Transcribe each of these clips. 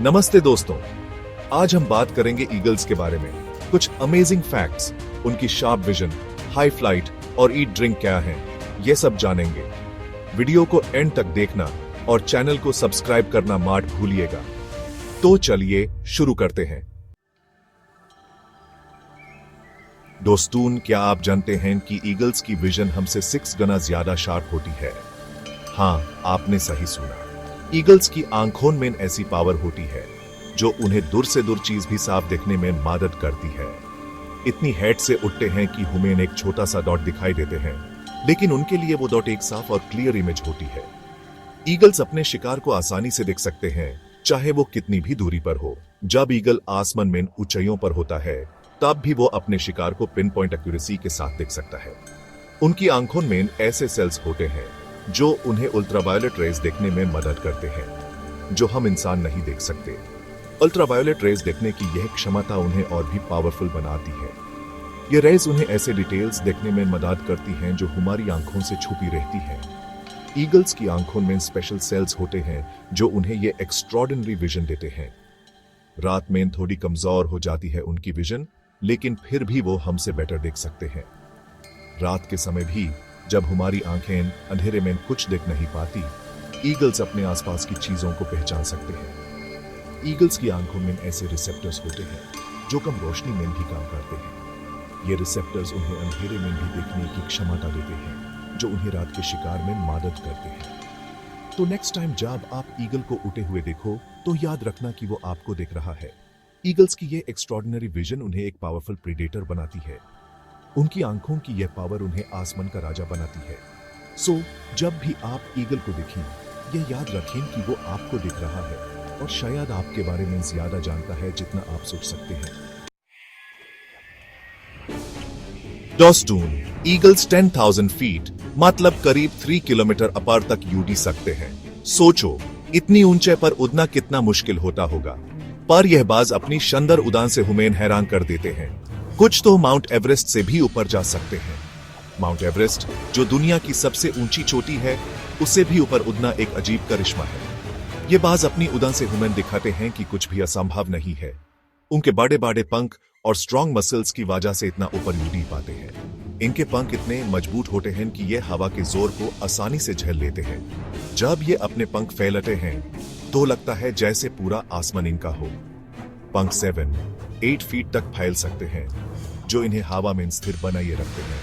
नमस्ते दोस्तों, आज हम बात करेंगे ईगल्स के बारे में। कुछ अमेजिंग फैक्ट्स, उनकी शार्प विजन, हाई फ्लाइट और ईट ड्रिंक क्या है, ये सब जानेंगे। वीडियो को एंड तक देखना और चैनल को सब्सक्राइब करना मत भूलिएगा। तो चलिए शुरू करते हैं। दोस्तों, क्या आप जानते हैं कि ईगल्स की विजन हमसे 6 गुना ज्यादा शार्प होती है? हाँ, आपने सही सुना। ईगल्स की आंखों में ऐसी पावर होती है जो उन्हें दूर से दूर चीज भी साफ देखने में मदद करती है। इतनी हाइट से उड़ते हैं कि हमें एक छोटा सा डॉट दिखाई देते हैं, लेकिन उनके लिए वो डॉट एक साफ और क्लियर इमेज होती है। ईगल्स अपने शिकार को आसानी से देख सकते हैं, चाहे वो कितनी भी दूरी पर हो। जब ईगल आसमान में ऊंचाइयों पर होता है, तब भी वो अपने शिकार को पिन पॉइंट एक्यूरेसी के साथ देख सकता है। उनकी आंखों में ऐसे सेल्स होते हैं जो उन्हें अल्ट्रावायलेट रेज देखने में मदद करते हैं, जो हम इंसान नहीं देख सकते। अल्ट्रावायलेट रेज देखने की यह क्षमता उन्हें और भी पावरफुल बनाती है। ये रेज उन्हें ऐसे डिटेल्स देखने में मदद करती हैं जो हमारी आंखों से छुपी रहती हैं। ईगल्स की आंखों में स्पेशल सेल्स होते हैं जो उन्हें ये एक्स्ट्रॉर्डिनरी विजन देते हैं। रात में थोड़ी कमजोर हो जाती है उनकी विजन, लेकिन फिर भी वो हमसे बेटर देख सकते हैं। रात के समय भी जब हमारी आंखें अंधेरे में कुछ देख नहीं पाती, ईगल्स अपने आसपास की चीजों को पहचान सकते हैं। ईगल्स की आंखों में ऐसे रिसेप्टर्स होते हैं जो कम रोशनी में भी काम करते हैं। ये रिसेप्टर्स उन्हें अंधेरे में भी देखने की क्षमता देते हैं, जो उन्हें रात के शिकार में मदद करते हैं। तो नेक्स्ट टाइम जब आप ईगल को उड़ते हुए देखो, तो याद रखना कि वो आपको देख रहा है। ईगल्स की ये एक्स्ट्रॉर्डिनरी विजन उन्हें एक पावरफुल प्रीडेटर बनाती है। उनकी आंखों की यह पावर उन्हें आसमान का राजा बनाती है। सो जब भी आप ईगल को देखें, यह याद रखें कि वो आपको देख रहा है और शायद आपके बारे में ज्यादा जानता है जितना आप सोच सकते हैं। दोस्तों, ईगल्स 10,000 फीट मतलब करीब 3 किलोमीटर अपार तक उड़ सकते हैं। सोचो, इतनी ऊंचाई पर उड़ना कितना मुश्किल होता होगा। पर यह बाज अपनी शानदार उड़ान से हमें हैरान कर देते हैं। कुछ तो माउंट एवरेस्ट से भी ऊपर जा सकते हैं। माउंट एवरेस्ट, जो दुनिया की सबसे ऊंची चोटी है, उससे भी ऊपर उड़ना एक अजीब करिश्मा है। ये बाज अपनी उड़ान से हमें दिखाते हैं कि कुछ भी असंभव नहीं है। उनके बड़े बड़े पंख और स्ट्रॉन्ग मसल्स की वजह से इतना ऊपर उड़ ही पाते हैं। इनके पंख इतने मजबूत होते हैं कि ये हवा के जोर को आसानी से झेल लेते हैं। जब ये अपने पंख फैलाते हैं तो लगता है जैसे पूरा आसमान इनका हो। पंख 7-8 फीट तक फैल सकते हैं, जो इन्हें हवा में स्थिर बनाए रखते हैं।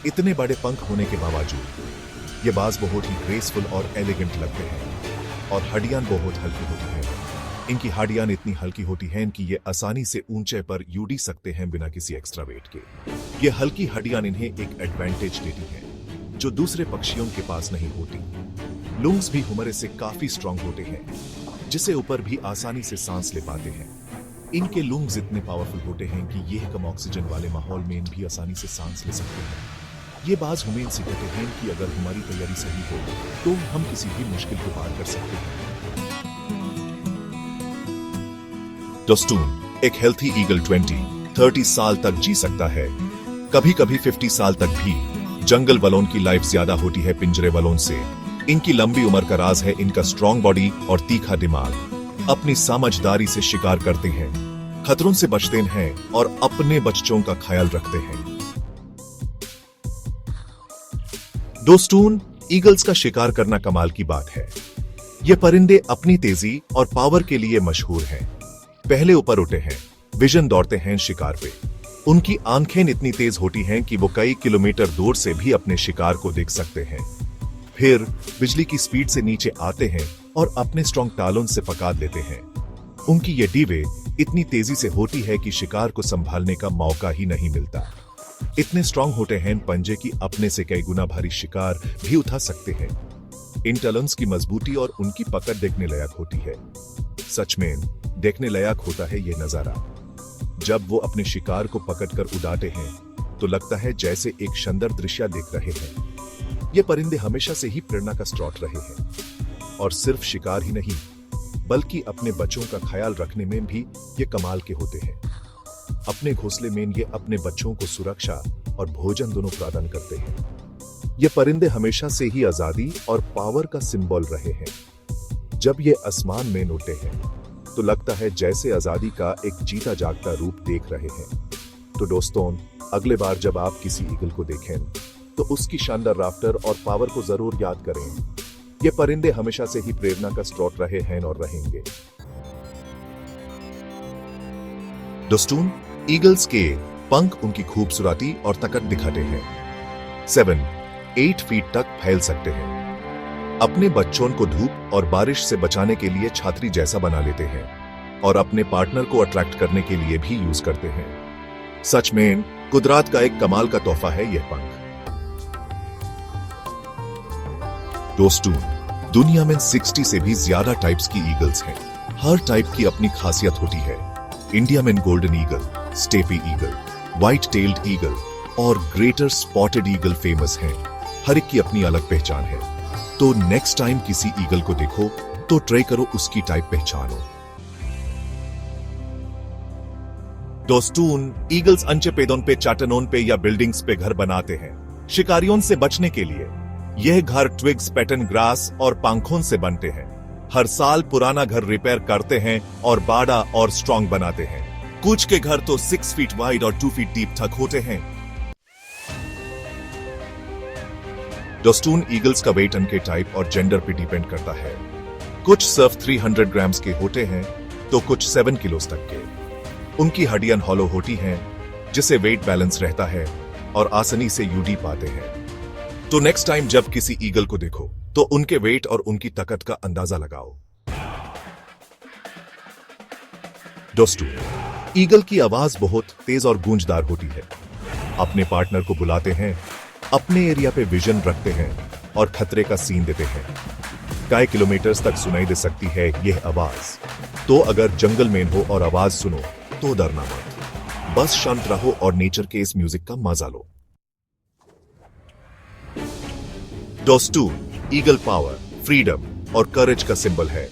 इतने बड़े पंख होने के बावजूद ये बाज बहुत ही ग्रेसफुल और एलिगेंट लगते हैं, और हड्डियां बहुत हल्की होती हैं। इनकी हड्डियां इतनी हल्की होती हैं कि ये आसानी से ऊंचे पर उड़ सकते हैं बिना किसी एक्स्ट्रा वेट के। ये हल्की हड्डियां इन्हें एक एडवांटेज देती हैं जो दूसरे पक्षियों के पास नहीं होती। लुंग्स भी हमारे से काफी स्ट्रांग होते हैं, जिससे ऊपर भी आसानी से सांस ले पाते हैं। इनके लुंग्स इतने पावरफुल होते हैं कि ये कम ऑक्सीजन वाले माहौल में भी आसानी से सांस ले सकते हैं। ये बाज हमें सिखाते हैं कि अगर हमारी तैयारी सही हो तो हम किसी भी मुश्किल को पार कर सकते हैं। दोस्तों, एक हेल्थी ईगल 20-30 साल तक जी सकता है, कभी कभी 50 साल तक भी। जंगल वालों की लाइफ ज्यादा होती है पिंजरे वालों से। इनकी लंबी उम्र का राज है इनका स्ट्रॉन्ग बॉडी और तीखा दिमाग। अपनी समझदारी से शिकार करते हैं, खतरों से बचते हैं और अपने बच्चों का ख्याल रखते हैं। दोस्तों, ईगल्स का शिकार करना कमाल की बात है। ये परिंदे अपनी तेजी और पावर के लिए मशहूर हैं। पहले ऊपर उठते हैं, विजन दौड़ते हैं शिकार पे। उनकी आंखें इतनी तेज होती हैं कि वो कई किलोमीटर दूर से भी अपने शिकार को देख सकते हैं। फिर बिजली की स्पीड से नीचे आते हैं और अपने स्ट्रॉन्ग टालों से पकड़ लेते हैं। उनकी ये डीवे इतनी तेजी से होती है कि शिकार को संभालने का मौका ही नहीं मिलता। इतने स्ट्रॉन्ग होते हैं पंजे की अपने से कई गुना भारी शिकार भी उठा सकते हैं। इन टलन्स की मजबूती और उनकी पकड़ देखने लायक होती है। सच में देखने लायक होता है ये नजारा। जब वो अपने शिकार को पकड़कर उड़ाते हैं तो लगता है जैसे एक शानदार दृश्य देख रहे हैं। ये परिंदे हमेशा से ही प्रेरणा का स्रोत रहे हैं, और सिर्फ शिकार ही नहीं बल्कि अपने बच्चों का ख्याल रखने में भी ये कमाल के होते हैं। अपने घोंसले में ये अपने बच्चों को सुरक्षा और भोजन दोनों प्रदान करते हैं। ये परिंदे हमेशा से ही आजादी और पावर का सिंबल रहे हैं। जब ये आसमान में उड़ते हैं तो लगता है जैसे आजादी का एक जीता जागता रूप देख रहे हैं। तो दोस्तों, अगले बार जब आप किसी ईगल को देखें तो उसकी शानदार राफ्टर और पावर को जरूर याद करें। ये परिंदे हमेशा से ही प्रेरणा का स्रोत रहे हैं और रहेंगे। दोस्तों, ईगल्स के पंख उनकी खूबसूरती और ताकत दिखाते हैं। 7-8 फीट तक फैल सकते हैं। अपने बच्चों को धूप और बारिश से बचाने के लिए छात्री जैसा बना लेते हैं और अपने पार्टनर को अट्रैक्ट करने के लिए भी यूज करते हैं। सच में कुदरत का एक कमाल का तोहफा है यह पंख। दोस्तों, दुनिया में 60 से भी ज्यादा टाइप्स की ईगल्स हैं। हर टाइप की अपनी खासियत होती है। इंडिया में golden eagle, steppe eagle, white tailed eagle और ग्रेटर स्पॉटेड ईगल फेमस हैं। हर एक की अपनी अलग पहचान है। तो नेक्स्ट टाइम किसी ईगल को देखो तो ट्राई करो उसकी टाइप पहचानो। दोस्तों, ईगल्स अंचे पेड़ों पे, चट्टानों पे या बिल्डिंग्स पे घर बनाते हैं शिकारियों से बचने के लिए। यह घर ट्विग्स, पैटर्न ग्रास और पंखों से बनते हैं। हर साल पुराना घर रिपेयर करते हैं और बड़ा और स्ट्रॉन्ग बनाते हैं। कुछ के घर तो 6 फीट वाइड और 2 फीट डीप तक होते हैं। दोस्तों, ईगल्स का वेट उनके टाइप और जेंडर पे डिपेंड करता है। कुछ सिर्फ 300 ग्राम्स के होते हैं तो कुछ 7 किलोस तक के। उनकी हड्डियां हॉलो होती हैं जिससे वेट बैलेंस रहता है और आसानी से यूडी पाते हैं। तो नेक्स्ट टाइम जब किसी ईगल को देखो तो उनके वेट और उनकी ताकत का अंदाजा लगाओ। दोस्तों, ईगल की आवाज बहुत तेज और गूंजदार होती है। अपने पार्टनर को बुलाते हैं, अपने एरिया पे विजन रखते हैं और खतरे का सीन देते हैं। कई किलोमीटर तक सुनाई दे सकती है यह आवाज। तो अगर जंगल में हो और आवाज सुनो तो डरना मत, बस शांत रहो और नेचर के इस म्यूजिक का मजा लो। दोस्तों, ईगल पावर, फ्रीडम और करेज का सिंबल है।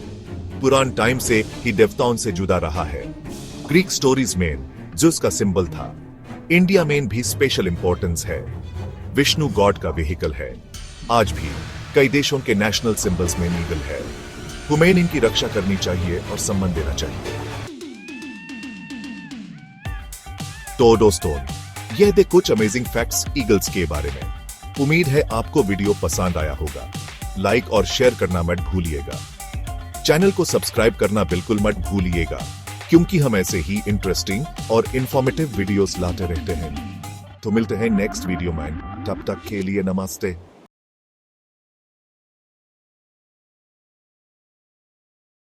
पुरान टाइम से ही देवताओं से जुड़ा रहा है। ग्रीक स्टोरीज में ज़ूस का सिंबल था। इंडिया में भी स्पेशल इंपॉर्टेंस है। विष्णु गॉड का व्हीकल है। आज भी कई देशों के नेशनल सिंबल्स में ईगल है। हमें इनकी रक्षा करनी चाहिए और सम्मान देना चाहिए। तो दोस्तों, यह थे कुछ अमेजिंग फैक्ट्स ईगल्स के बारे में। उम्मीद है आपको वीडियो पसंद आया होगा। लाइक और शेयर करना मत भूलिएगा। चैनल को सब्सक्राइब करना बिल्कुल मत भूलिएगा, क्योंकि हम ऐसे ही इंटरेस्टिंग और इंफॉर्मेटिव वीडियोस लाते रहते हैं। तो मिलते हैं नेक्स्ट वीडियो में। तब तक के लिए नमस्ते।